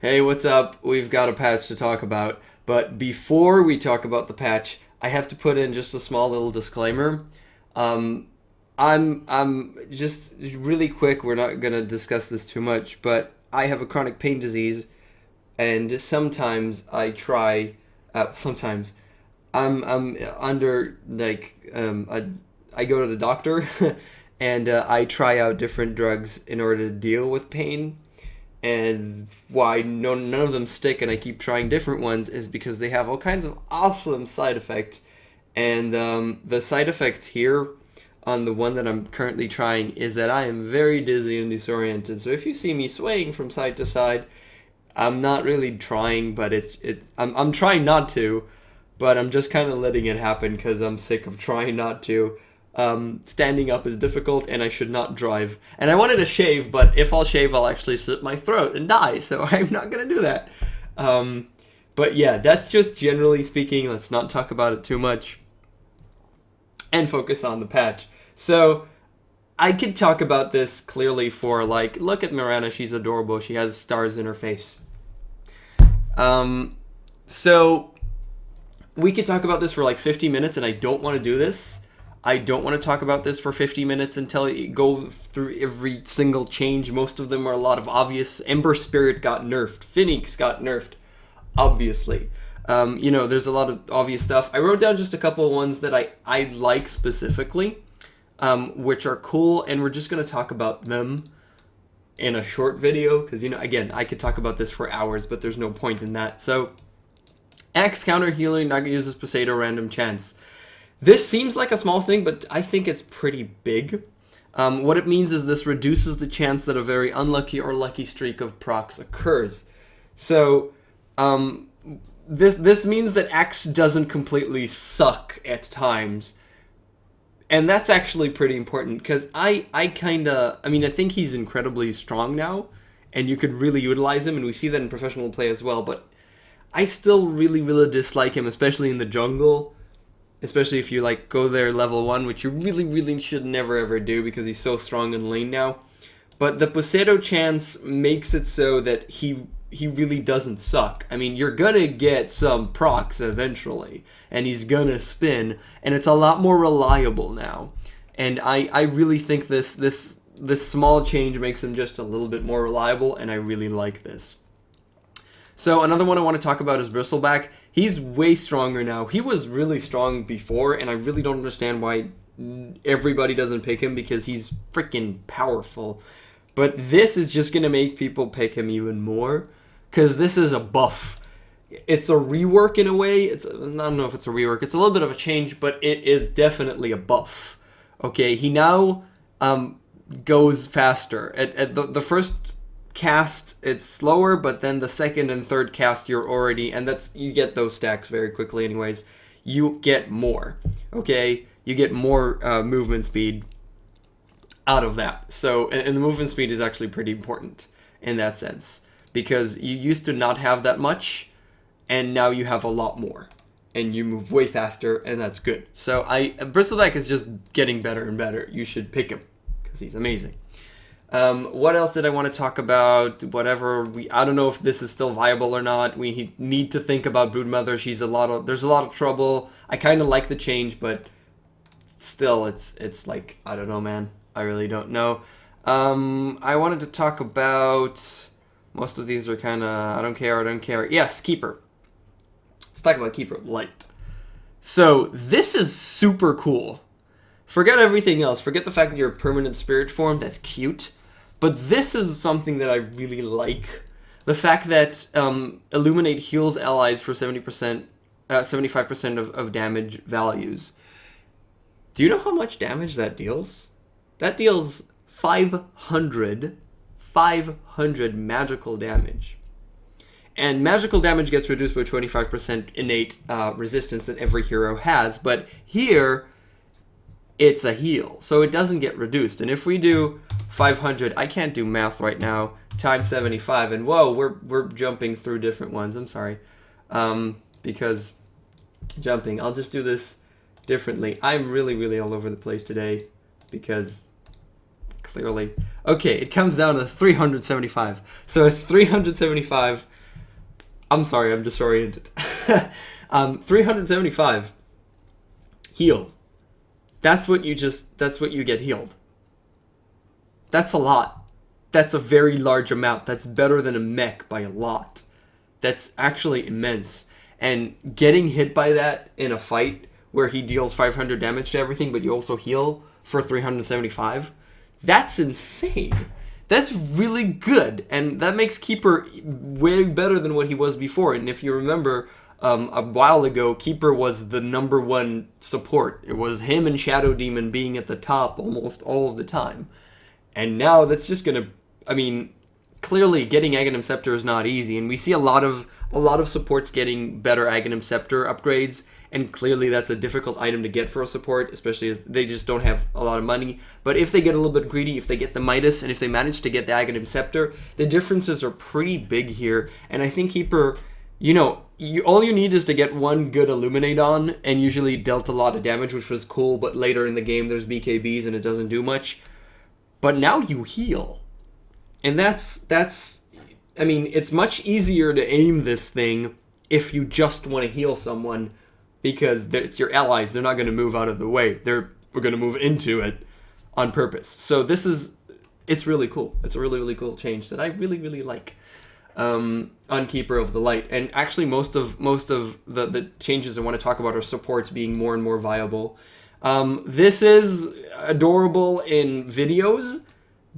Hey, what's up? We've got a patch to talk about, but before we talk about the patch, I have to put in just a small little disclaimer. Um, I'm just really quick. We're not gonna discuss this too much, but I have a chronic pain disease, and sometimes I try. Sometimes I'm under I go to the doctor, and I try out different drugs in order to deal with pain. And why none of them stick and I keep trying different ones is because they have all kinds of awesome side effects. And the side effect here on the one that I'm currently trying is that I am very dizzy and disoriented. So if you see me swaying from side to side, I'm not really trying, but I'm trying not to, but I'm just kind of letting it happen because I'm sick of trying not to. Standing up is difficult, and I should not drive. And I wanted to shave, but if I'll shave, I'll actually slit my throat and die, so I'm not gonna do that. But yeah, that's just generally speaking. Let's not talk about it too much and focus on the patch. So I could talk about this clearly for, like, look at Miranda, she's adorable, she has stars in her face. So we could talk about this for like 50 minutes, and I don't want to do this. I don't want to talk about this for 50 minutes until you go through every single change. Most of them are a lot of obvious. Ember Spirit got nerfed. Phoenix got nerfed, obviously. There's a lot of obvious stuff. I wrote down just a couple of ones that I like specifically, which are cool, and we're just going to talk about them in a short video, because, again, I could talk about this for hours, but there's no point in that. So, Axe counter healing, Naga uses Poseidon random chance. This seems like a small thing, but I think it's pretty big. What it means is this reduces the chance that a very unlucky or lucky streak of procs occurs. So, this means that Axe doesn't completely suck at times. And that's actually pretty important, because I think he's incredibly strong now, and you could really utilize him, and we see that in professional play as well, but I still really, really dislike him, especially in the jungle. Especially if you go there level 1, which you really, really should never ever do because he's so strong in lane now. But the Poseidon chance makes it so that he really doesn't suck. I mean, you're gonna get some procs eventually, and he's gonna spin, and it's a lot more reliable now. And I really think this small change makes him just a little bit more reliable, and I really like this. So another one I want to talk about is Bristleback. He's way stronger now. He was really strong before, and I really don't understand why everybody doesn't pick him, because he's freaking powerful. But this is just going to make people pick him even more, because this is a buff. It's a rework in a way. I don't know if it's a rework. It's a little bit of a change, but it is definitely a buff. Okay, he now goes faster. At the first cast, it's slower, but then the second and third cast you're already, and you get those stacks very quickly anyways. You get more, okay? You get more movement speed out of that. So, and the movement speed is actually pretty important in that sense, because you used to not have that much, and now you have a lot more, and you move way faster, and that's good. So Bristleback is just getting better and better. You should pick him, because he's amazing. What else did I want to talk about? I don't know if this is still viable or not. We need to think about Broodmother. There's a lot of trouble. I kind of like the change, but still, it's like, I don't know, man. I really don't know. I wanted to talk about, most of these are kind of, I don't care. Yes, Keeper. Let's talk about Keeper Light. So, this is super cool. Forget everything else. Forget the fact that you're a permanent spirit form. That's cute. But this is something that I really like. The fact that Illuminate heals allies for 75% of damage values. Do you know how much damage that deals? That deals 500 magical damage. And magical damage gets reduced by 25% innate resistance that every hero has. But here, it's a heal, so it doesn't get reduced. And if we do 500, I can't do math right now, times 75, and whoa, we're jumping through different ones. I'm sorry, because jumping. I'll just do this differently. I'm really, really all over the place today, because clearly. Okay, it comes down to 375. So it's 375 I'm sorry, I'm disoriented. 375. Heal. That's what you get healed. That's a lot. That's a very large amount. That's better than a mech by a lot. That's actually immense. And getting hit by that in a fight where he deals 500 damage to everything, but you also heal for 375, that's insane. That's really good, and that makes Keeper way better than what he was before. And if you remember, a while ago, Keeper was the #1 support. It was him and Shadow Demon being at the top almost all of the time. And now that's just gonna, I mean, clearly getting Aghanim Scepter is not easy, and we see a lot of supports getting better Aghanim Scepter upgrades, and clearly that's a difficult item to get for a support, especially as they just don't have a lot of money. But if they get a little bit greedy, if they get the Midas, and if they manage to get the Aghanim Scepter, the differences are pretty big here. And I think Keeper, all you need is to get one good Illuminate on, and usually dealt a lot of damage, which was cool, but later in the game there's BKBs and it doesn't do much. But now you heal. And that's I mean, it's much easier to aim this thing if you just want to heal someone, because it's your allies. They're not going to move out of the way. We're going to move into it on purpose. So it's really cool. It's a really, really cool change that I really, really like on Keeper of the Light. And actually most of the changes I want to talk about are supports being more and more viable. This is adorable in videos,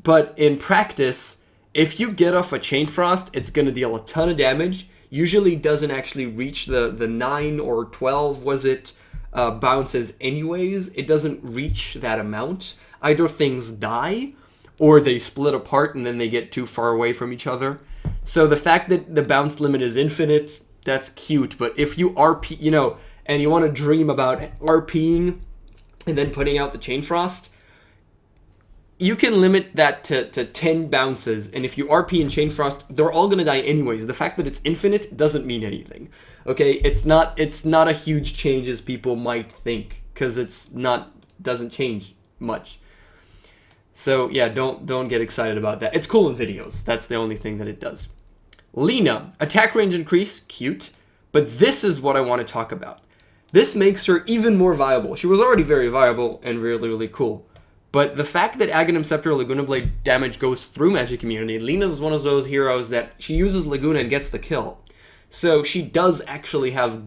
but in practice, if you get off a Chain Frost, it's going to deal a ton of damage. Usually doesn't actually reach the 9 or 12, was it, bounces anyways. It doesn't reach that amount. Either things die, or they split apart and then they get too far away from each other. So the fact that the bounce limit is infinite, that's cute. But if you RP, and you want to dream about RPing and then putting out the Chain Frost, you can limit that to 10 bounces, and if you RP and Chain Frost, they're all going to die anyways. The fact that it's infinite doesn't mean anything. Okay, it's not a huge change as people might think, because doesn't change much. So yeah, don't get excited about that. It's cool in videos. That's the only thing that it does. Lina, attack range increase, cute, but this is what I want to talk about. This makes her even more viable. She was already very viable and really, really cool. But the fact that Aghanim Scepter Laguna Blade damage goes through Magic Immunity, Lina is one of those heroes that she uses Laguna and gets the kill. So she does actually have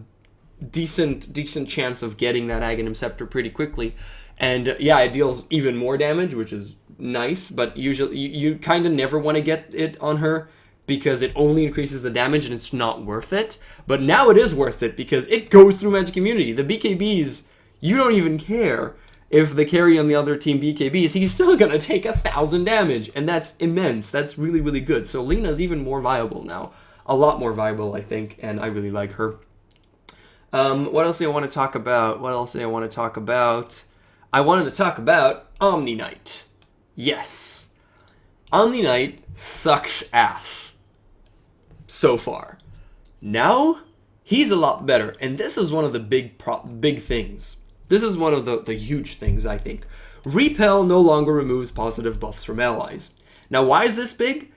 decent chance of getting that Aghanim Scepter pretty quickly. And yeah, it deals even more damage, which is nice, but usually you kind of never want to get it on her because it only increases the damage and it's not worth it. But now it is worth it because it goes through Magic Immunity. The BKBs, you don't even care. If the carry on the other team BKBs, he's still going to take 1,000 damage, and that's immense. That's really, really good. So Lina's even more viable now. A lot more viable, I think, and I really like her. What else do I want to talk about? I wanted to talk about Omni Knight. Yes. Omni Knight sucks ass. So far. Now, he's a lot better, and this is one of the big things. This is one of the huge things, I think. Repel no longer removes positive buffs from allies. Now, why is this big?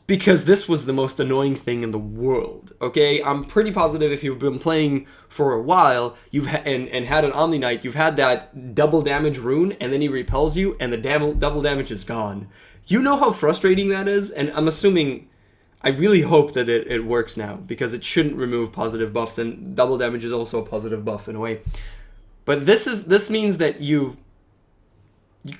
Because this was the most annoying thing in the world, okay? I'm pretty positive if you've been playing for a while and had an Omni Knight, you've had that double damage rune, and then he repels you, and the double damage is gone. You know how frustrating that is? And I'm assuming, I really hope that it works now, because it shouldn't remove positive buffs, and double damage is also a positive buff in a way. But this means that you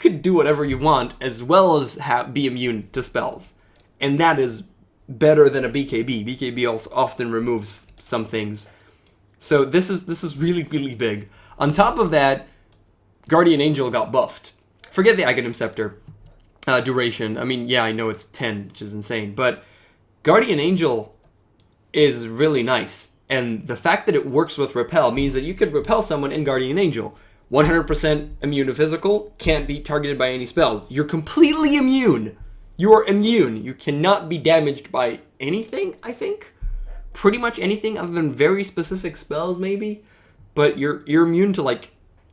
could do whatever you want as well as be immune to spells. And that is better than a BKB. BKB also often removes some things. So this is really, really big. On top of that, Guardian Angel got buffed. Forget the Aghanim Scepter duration. I mean, yeah, I know it's 10, which is insane. But Guardian Angel is really nice. And the fact that it works with Repel means that you could repel someone in Guardian Angel. 100% immune to physical, can't be targeted by any spells. You're completely immune. You are immune. You cannot be damaged by anything, I think. Pretty much anything other than very specific spells, maybe. But you're immune to, like,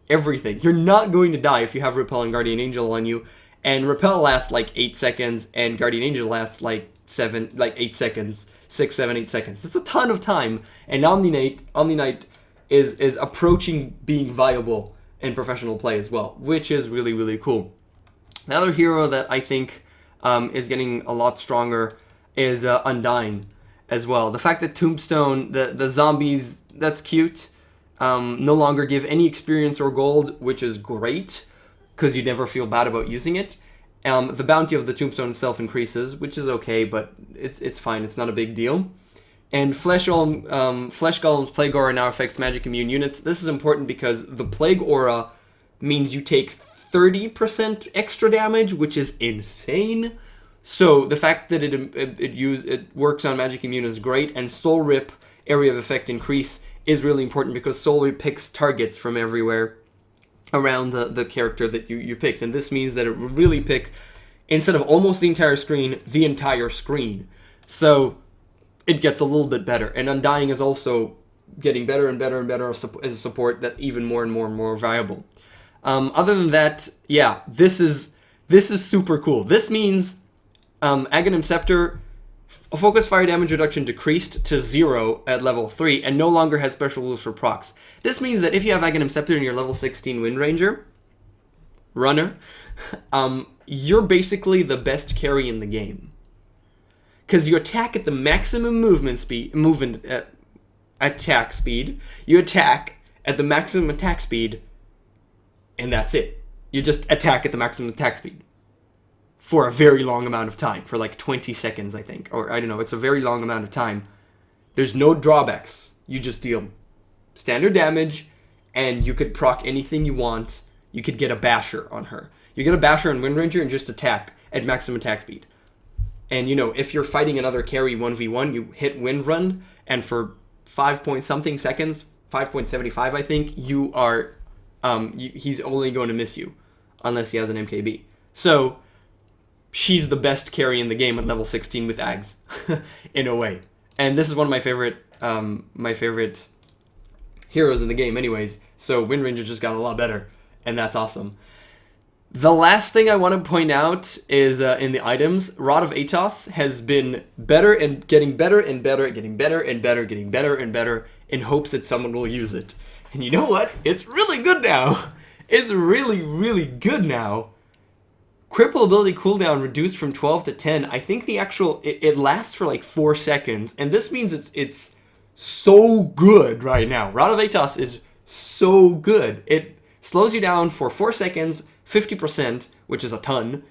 everything. You're not going to die if you have Repel and Guardian Angel on you. And Repel lasts, like, 8 seconds, and Guardian Angel lasts, like, 8 seconds. 6, 7, 8 seconds. That's a ton of time. And Omni-Knight is approaching being viable in professional play as well, which is really, really cool. Another hero that I think is getting a lot stronger is Undying as well. The fact that Tombstone, the zombies, that's cute, no longer give any experience or gold, which is great, because you never feel bad about using it. The bounty of the Tombstone itself increases, which is okay, but it's fine. It's not a big deal. And Flesh Golem's Plague Aura now affects magic immune units. This is important because the Plague Aura means you take 30% extra damage, which is insane. So the fact that it works on magic immune is great, and Soul Rip area of effect increase is really important because Soul Rip picks targets from everywhere around the character that you picked, and this means that it will really pick, instead of almost the entire screen, the entire screen. So it gets a little bit better, and Undying is also getting better and better and better as a support that even more and more and more valuable. Other than that, yeah, this is super cool. This means Aghanim Scepter focus fire damage reduction decreased to 0 at level 3 and no longer has special rules for procs. This means that if you have Aghanim Scepter and you're level 16 Wind Ranger runner, you're basically the best carry in the game. Because you attack at the maximum attack speed, you attack at the maximum attack speed, and that's it. You just attack at the maximum attack speed for a very long amount of time, for like 20 seconds, I think. Or, I don't know, it's a very long amount of time. There's no drawbacks. You just deal standard damage, and you could proc anything you want. You could get a Basher on her. You get a Basher on Wind Ranger and just attack at maximum attack speed. And, you know, if you're fighting another carry 1v1, you hit Wind Run, and for 5-point-something seconds, 5.75, I think, you are, he's only going to miss you, unless he has an MKB. So, she's the best carry in the game at level 16 with Ags, in a way. And this is one of my favorite heroes in the game anyways, so Wind Ranger just got a lot better, and that's awesome. The last thing I want to point out is in the items, Rod of Atos has been better and getting better and better, getting better and better, getting better and better in hopes that someone will use it. And you know what? It's really good now. It's really, really good now. Cripple ability cooldown reduced from 12 to 10. I think the actual, it lasts for like 4 seconds. And this means it's so good right now. Rod of Atos is so good. It slows you down for 4 seconds, 50%, which is a ton,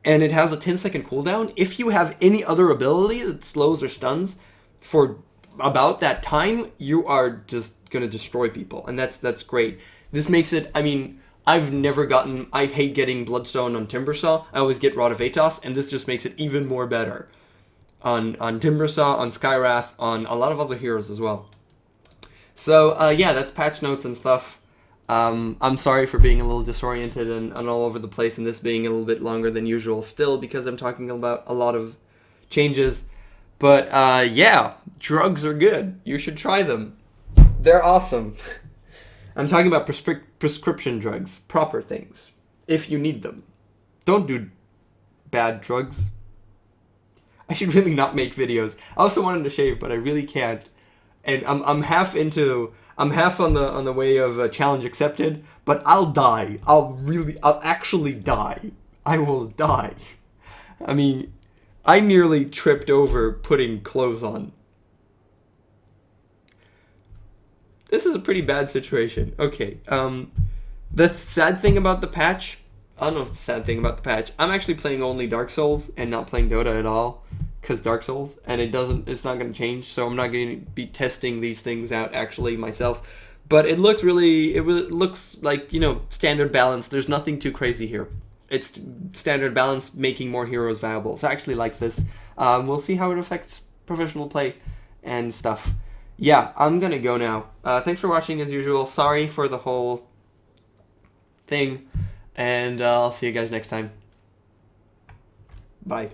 and it has a 10-second cooldown. If you have any other ability that slows or stuns for about that time, you are just going to destroy people, and that's great. This makes it, I mean, I hate getting Bloodstone on Timbersaw. I always get Rod of Atos, and this just makes it even more better on Timbersaw, on Skywrath, on a lot of other heroes as well. So, yeah, that's patch notes and stuff. I'm sorry for being a little disoriented and all over the place, and this being a little bit longer than usual still, because I'm talking about a lot of changes. But, yeah, drugs are good. You should try them. They're awesome. I'm talking about prescription drugs, proper things, if you need them. Don't do bad drugs. I should really not make videos. I also wanted to shave, but I really can't. And I'm half on the way of challenge accepted, but I'll die. I'll actually die. I will die. I mean, I nearly tripped over putting clothes on. This is a pretty bad situation. Okay, the sad thing about the patch, I don't know if it's the sad thing about the patch, I'm actually playing only Dark Souls and not playing Dota at all, because Dark Souls, and it's not going to change, so I'm not going to be testing these things out actually myself. But it looks like, you know, standard balance. There's nothing too crazy here. It's standard balance making more heroes viable. So I actually like this. We'll see how it affects professional play and stuff. Yeah, I'm going to go now. Thanks for watching as usual. Sorry for the whole thing. And I'll see you guys next time. Bye.